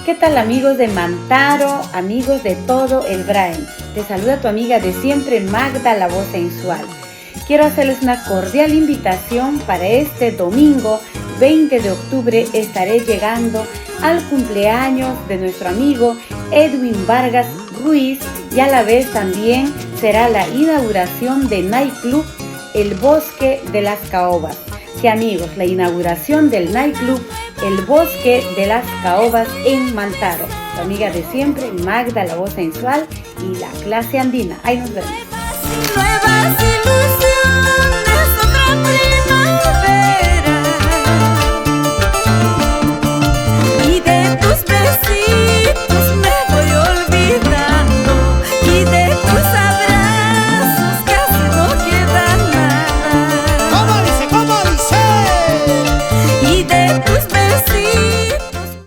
¿Qué tal amigos de Mantaro, amigos de todo el Brain? Te saluda tu amiga de siempre, Magda, la voz sensual. Quiero hacerles una cordial invitación para este domingo 20 de octubre. Estaré llegando al cumpleaños de nuestro amigo Edwin Vargas Ruiz y a la vez también será la inauguración de Nightclub El Bosque de las Caobas. Sí amigos, la inauguración del Nightclub El Bosque de las Caobas en Mantaro. Tu amiga de siempre, Magda, la voz sensual y la clase andina. Ahí nos vemos. Nuevas ilusiones.